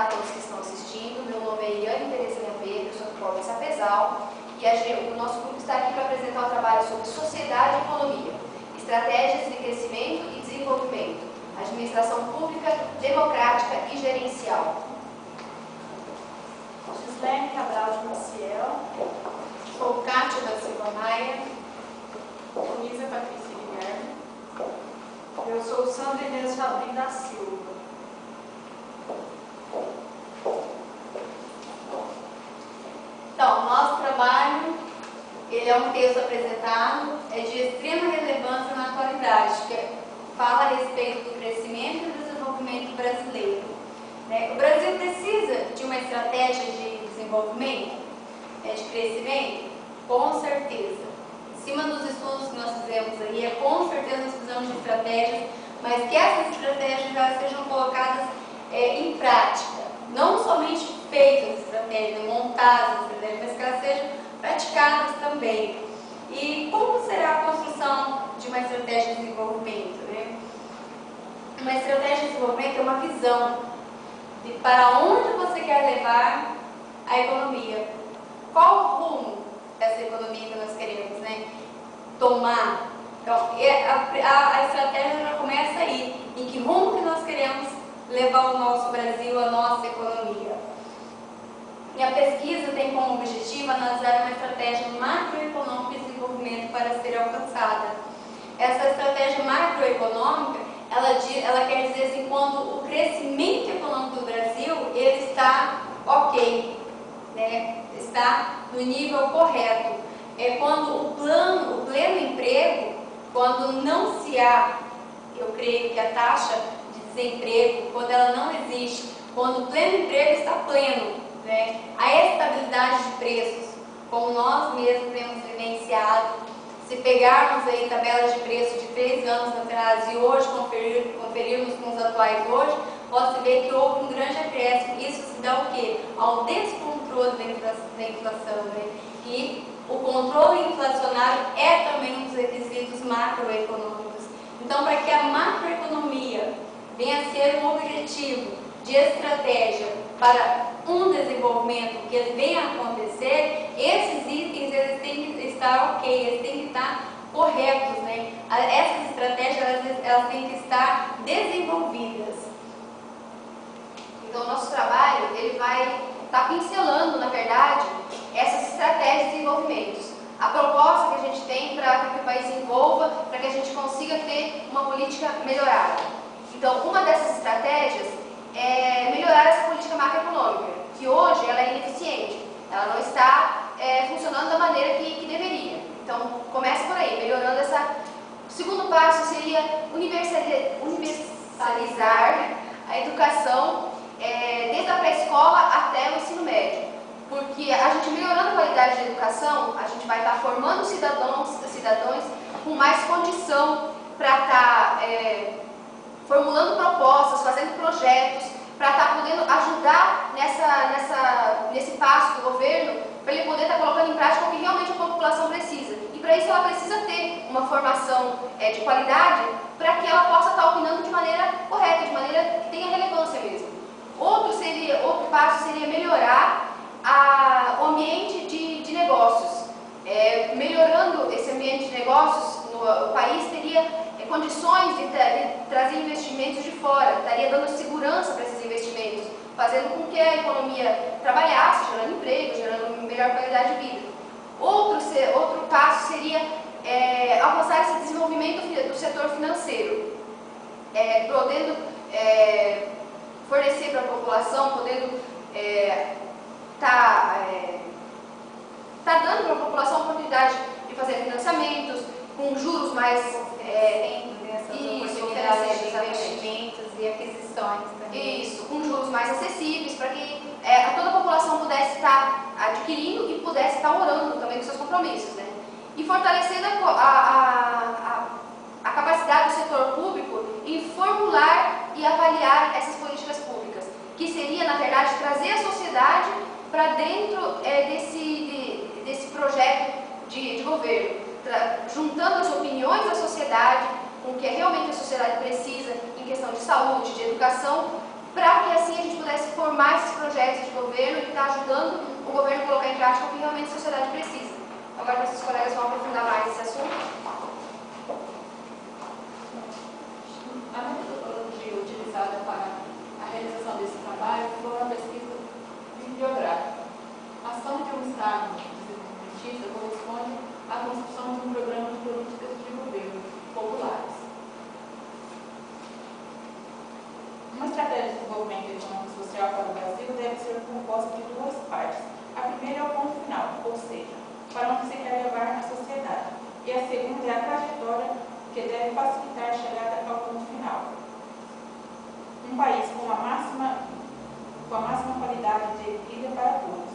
cumprimentar todos que estão assistindo. Meu nome é Iriane Terezinha Pedro, eu sou do Polo Sapezal e o nosso grupo está aqui para apresentar um trabalho sobre sociedade e economia, estratégias de crescimento e desenvolvimento, administração pública, democrática e gerencial. Gislene Cabral de Maciel, sou Cátia da Silva Maia, Luísa Patrícia Guilherme, eu sou Sandra Inês Fabrim da Silva. Então, nosso trabalho, ele é um texto apresentado, é de extrema relevância na atualidade, que fala a respeito do crescimento e do desenvolvimento brasileiro. O Brasil precisa de uma estratégia de desenvolvimento, de crescimento? Com certeza. Em cima dos estudos que nós fizemos aí, com certeza nós precisamos de estratégias, mas que essas estratégias já sejam colocadas em prática. Não somente feitas as estratégias, montadas as estratégias, mas que elas sejam praticadas também. E como será a construção de uma estratégia de desenvolvimento? Uma estratégia de desenvolvimento é uma visão de para onde você quer levar a economia. Qual o rumo dessa economia que nós queremos tomar? Então, a estratégia já começa aí. Em que rumo que nós queremos levar o nosso Brasil, a nossa economia? E a pesquisa tem como objetivo analisar uma estratégia macroeconômica de desenvolvimento para ser alcançada. Essa estratégia macroeconômica, ela quer dizer assim, quando o crescimento econômico do Brasil, ele está ok, está no nível correto. É quando o pleno emprego, quando não se há, eu creio que a taxa de desemprego, quando ela não existe, quando o pleno emprego está pleno, a estabilidade de preços, como nós mesmos temos vivenciado. Se pegarmos aí tabelas de preço de 3 anos atrás e hoje conferirmos com os atuais hoje, pode ver que houve um grande acréscimo. Isso se dá o quê? Ao descontrole da inflação. E o controle inflacionário é também um dos requisitos macroeconômicos. Então, para que a macroeconomia venha a ser um objetivo de estratégia para um desenvolvimento que venha a acontecer, esses itens eles têm que estar ok, eles têm que estar corretos. Essas estratégias elas têm que estar desenvolvidas. Então, o nosso trabalho ele vai estar pincelando, na verdade, essas estratégias de desenvolvimento. A proposta que a gente tem para que o país se envolva, para que a gente consiga ter uma política melhorada. Então, uma dessas estratégias é melhorar essa política macroeconômica, que hoje ela é ineficiente, ela não está funcionando da maneira que deveria. Então, começa por aí, melhorando essa... O segundo passo seria universalizar a educação desde a pré-escola até o ensino médio. Porque a gente melhorando a qualidade da educação, a gente vai estar formando cidadãos com mais condição para estar formulando propostas, fazendo projetos, para estar podendo ajudar nesse passo do governo, para ele poder estar colocando em prática o que realmente a população precisa. E para isso ela precisa ter uma formação de qualidade para que ela possa estar opinando de maneira correta, de maneira que tenha relevância mesmo. Outro passo seria melhorar o ambiente de negócios. Melhorando esse ambiente de negócios, o país teria condições de trazer investimentos de fora, estaria dando segurança para esses investimentos, fazendo com que a economia trabalhasse, gerando emprego, gerando melhor qualidade de vida. Outro passo seria alcançar esse desenvolvimento do setor financeiro, podendo fornecer para a população, podendo tá dando para a população a oportunidade de fazer financiamentos com juros mais oportunidades de investimentos e aquisições também. Isso, com juros mais acessíveis, para que toda a população pudesse estar adquirindo e pudesse estar orando também com seus compromissos. E fortalecendo a capacidade do setor público em formular e avaliar essas políticas públicas, que seria, na verdade, trazer a sociedade para dentro desse projeto de governo, juntando as opiniões da sociedade com o que realmente a sociedade precisa em questão de saúde, de educação, para que assim a gente pudesse formar esses projetos de governo e estar ajudando o governo a colocar em prática o que realmente a sociedade precisa. Agora, esses colegas vão aprofundar mais esse assunto. A metodologia utilizada para a realização desse trabalho foi uma pesquisa bibliográfica. A ação de um Estado desenvolvimentista corresponde à construção de um programa de políticas de governo populares. Uma estratégia de desenvolvimento econômico e social para o Brasil deve ser composta de duas partes. A primeira é o ponto final, ou seja, para onde se quer levar a sociedade. E a segunda é a trajetória que deve facilitar a chegada ao ponto final. Um país com a máxima qualidade de vida para todos.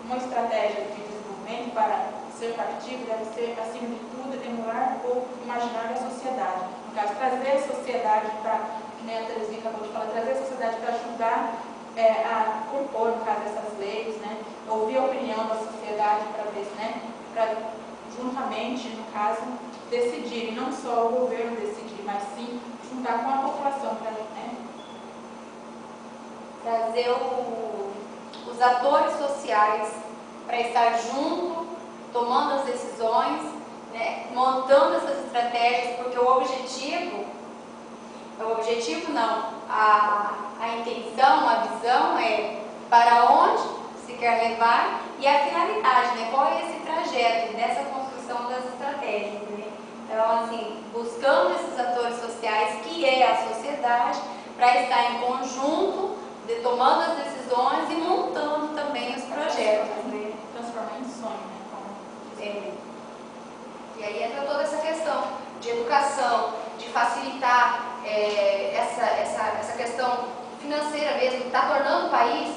Uma estratégia de desenvolvimento para ser factível deve ser, acima de tudo, emular ou imaginar a sociedade. No caso, trazer a sociedade para, né, a Terezinha acabou de falar, trazer a sociedade para ajudar a compor, no caso, essas leis, né, ouvir a opinião da sociedade para ver, né, para juntamente, no caso, decidir, não só o governo decidir, mas sim juntar com a população para, né, trazer os atores sociais para estar junto, tomando as decisões, né, montando essas estratégias, porque o objetivo não, a intenção, a visão é para onde se quer levar e a finalidade, né, qual é esse trajeto dessa construção das estratégias, né? Então, assim, buscando esses atores sociais, que é a sociedade, para estar em conjunto, tomando as decisões e montando também os projetos, né? Transformar em sonho, né? É. E aí entra toda essa questão de educação, de facilitar essa questão financeira mesmo, que está tornando o país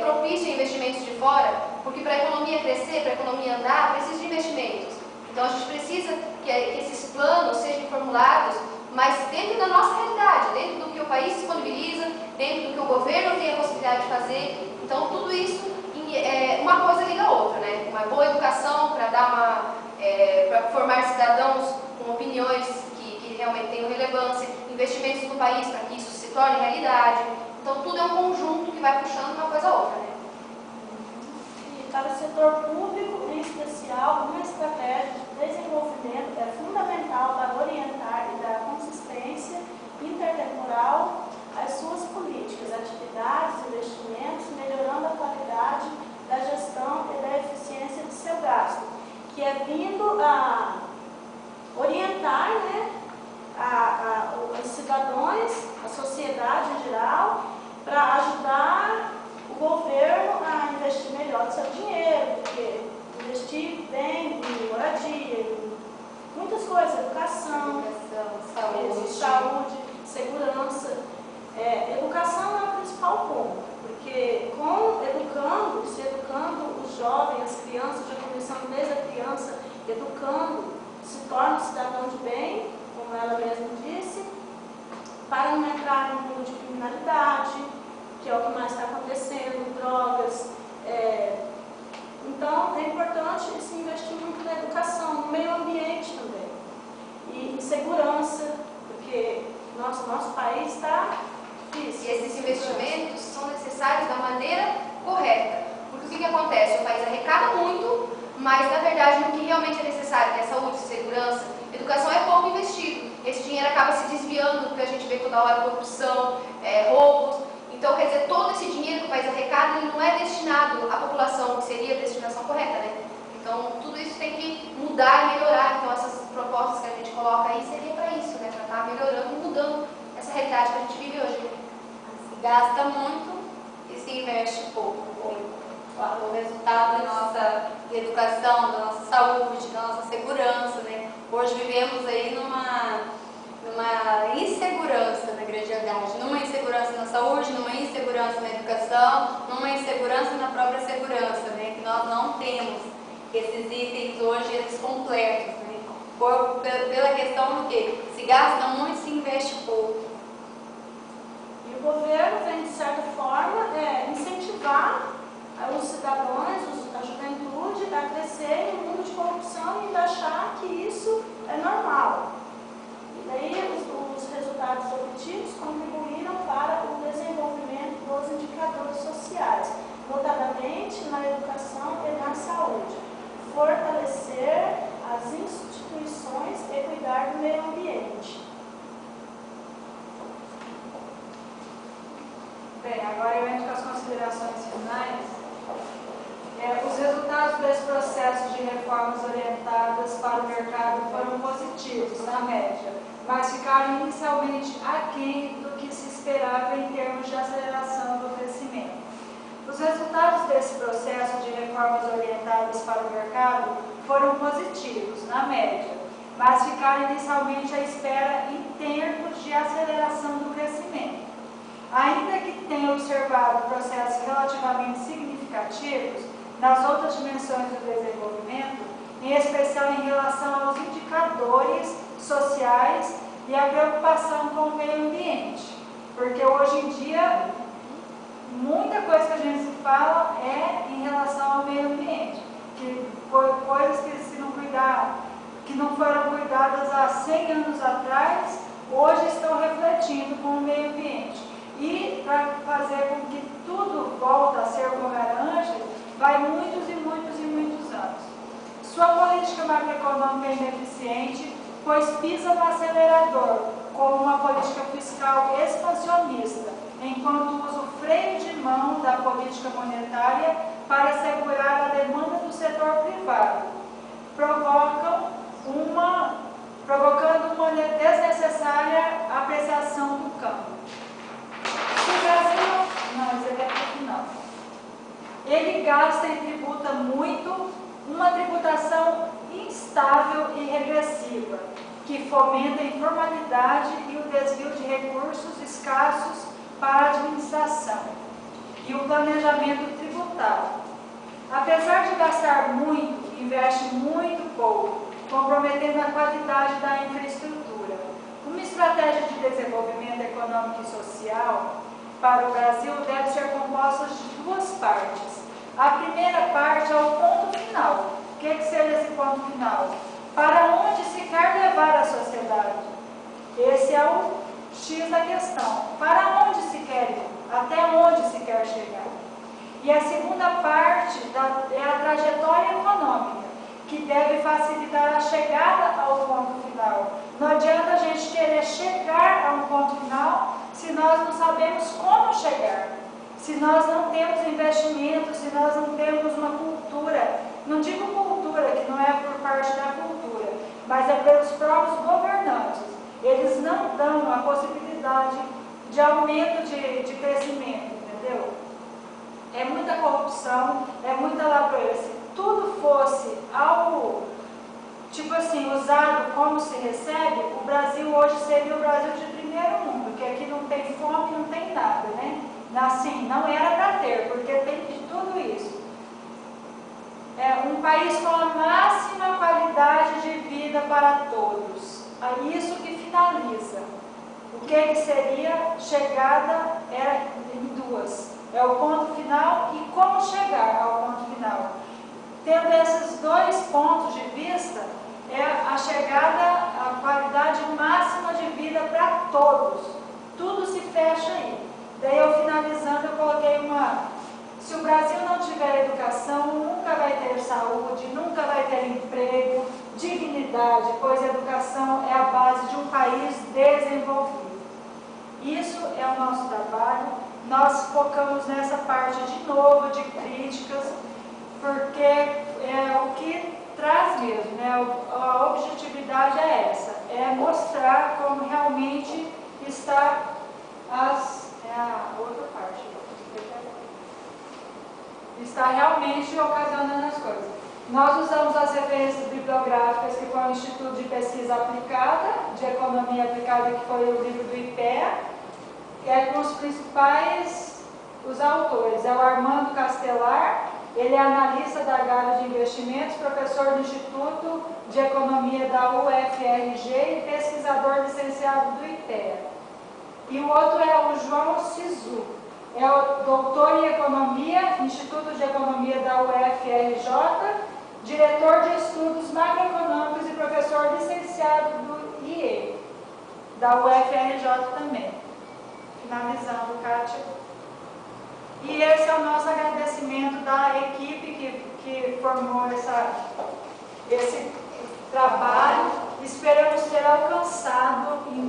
propício a investimentos de fora, porque para a economia crescer, para a economia andar, precisa de investimentos. Então a gente precisa que esses planos sejam formulados, mas dentro da nossa realidade, dentro do que o país disponibiliza, dentro do que o governo tem a possibilidade de fazer. Então tudo isso, uma coisa liga a outra, né? Uma boa educação para para formar cidadãos com opiniões que realmente tenham relevância, investimentos no país para que isso se torne realidade. Então tudo é um conjunto que vai puxando uma coisa a outra, né? E para o setor público, em especial, uma estratégia de desenvolvimento é fundamental para orientar e dar consistência intertemporal às suas políticas, atividades, investimentos, melhorando a qualidade da gestão e da eficiência de seu gasto, que é vindo a orientar, né, os cidadãos, a sociedade em geral, para ajudar o governo a investir melhor o seu dinheiro, porque investir bem em moradia, em muitas coisas, educação, saúde, segurança. Educação é o principal ponto, porque se educando os jovens, as crianças, já começando desde a criança, educando, se torna um cidadão de bem, como ela mesma disse, para não entrar no mundo de criminalidade, que é o que mais está acontecendo, drogas. Então, é importante se investir muito na educação, no meio ambiente também, e em segurança, porque nosso país está difícil. E esses investimentos são necessários da maneira correta, porque o que acontece? O país arrecada muito, mas na verdade o que realmente é necessário, que é saúde, segurança, educação, é pouco investido. Esse dinheiro acaba se desviando, porque a gente vê toda hora corrupção, roubos. Então, quer dizer, todo esse dinheiro que o país arrecada, ele não é destinado à população, que seria a destinação correta, né? Então, tudo isso tem que mudar e melhorar. Então, essas propostas que a gente coloca aí seria para isso, né? Para estar melhorando e mudando essa realidade que a gente vive hoje. Se gasta muito e se investe pouco. O resultado da nossa educação, da nossa saúde, da nossa segurança, né? Hoje vivemos aí numa insegurança na grande verdade, numa insegurança na saúde, numa insegurança na educação, numa insegurança na própria segurança, né? Que nós não temos esses itens hoje, eles completos, né? Pela questão do que se gasta muito, se investe pouco. E o governo vem, de certa forma, incentivar os cidadãos, a juventude, a crescer em um mundo de corrupção e achar que isso é normal. E daí os resultados obtidos contribuem meio ambiente. Bem, agora eu entro com as considerações finais. Os resultados desse processo de reformas orientadas para o mercado foram positivos, na média, mas ficaram inicialmente aquém do que se esperava em termos de aceleração do crescimento. Os resultados desse processo de reformas orientadas para o mercado foram positivos, na média, mas ficaram inicialmente à espera em termos de aceleração do crescimento. Ainda que tenha observado processos relativamente significativos nas outras dimensões do desenvolvimento, em especial em relação aos indicadores sociais e a preocupação com o meio ambiente, porque hoje em dia muita coisa que a gente se fala é em relação ao meio ambiente, que coisas que se não cuidar, que não foram cuidadas há 100 anos atrás, hoje estão refletindo com o meio ambiente. E para fazer com que tudo volte a ser como era antes, vai muitos e muitos e muitos anos. Sua política macroeconômica é ineficiente, pois pisa no acelerador, como uma política fiscal expansionista, enquanto usa o freio de mão da política monetária para assegurar a demanda do setor privado, provocando uma desnecessária apreciação do câmbio. Se o Brasil, ele gasta e tributa muito, uma tributação instável e regressiva, que fomenta a informalidade e o desvio de recursos escassos para a administração e o planejamento tributário. Apesar de gastar muito, investe muito pouco, comprometendo a qualidade da infraestrutura. Uma estratégia de desenvolvimento econômico e social para o Brasil deve ser composta de duas partes. A primeira parte é o ponto final. O que seria esse ponto final? Para onde se quer levar a sociedade? Esse é o X da questão. Para onde se quer ir? Até onde se quer chegar? E a segunda parte é a trajetória econômica, que deve facilitar a chegada ao ponto final. Não adianta a gente querer chegar a um ponto final se nós não sabemos como chegar, se nós não temos investimento, se nós não temos uma cultura. Não digo cultura, que não é por parte da cultura, mas é pelos próprios governantes. Eles não dão a possibilidade de aumento de crescimento, entendeu? É muita corrupção, é muita ladroeira. Se tudo fosse algo, tipo assim, usado como se recebe, o Brasil hoje seria o Brasil de primeiro mundo, que aqui não tem fome, não tem nada, né? Assim, não era para ter, porque tem de tudo isso. É um país com a máxima qualidade de vida para todos. É isso que finaliza. O que seria chegada era em duas. É o ponto final e como chegar ao ponto final. Tendo esses dois pontos de vista, é a chegada, a qualidade máxima de vida para todos. Tudo se fecha aí. Daí eu finalizando, eu coloquei se o Brasil não tiver educação, nunca vai ter saúde, nunca vai ter emprego, dignidade, pois a educação é a base de um país desenvolvido. Isso é o nosso trabalho. Nós focamos nessa parte de novo, de críticas, porque é o que traz mesmo, né? A objetividade é essa, é mostrar como realmente está a outra parte. Está realmente ocasionando as coisas. Nós usamos as referências bibliográficas que foi o Instituto de Pesquisa Aplicada, de Economia Aplicada, que foi o livro do IPEA, que é com os principais autores. É o Armando Castelar, ele é analista da Gávea de Investimentos, professor do Instituto de Economia da UFRG e pesquisador licenciado do IPEA. E o outro é o João Sisu, é o doutor em Economia, Instituto de Economia da UFRJ, diretor de estudos macroeconômicos e professor licenciado do IE, da UFRJ também. Finalizando, Kátia. E esse é o nosso agradecimento da equipe que formou esse trabalho. esperamos ter alcançado em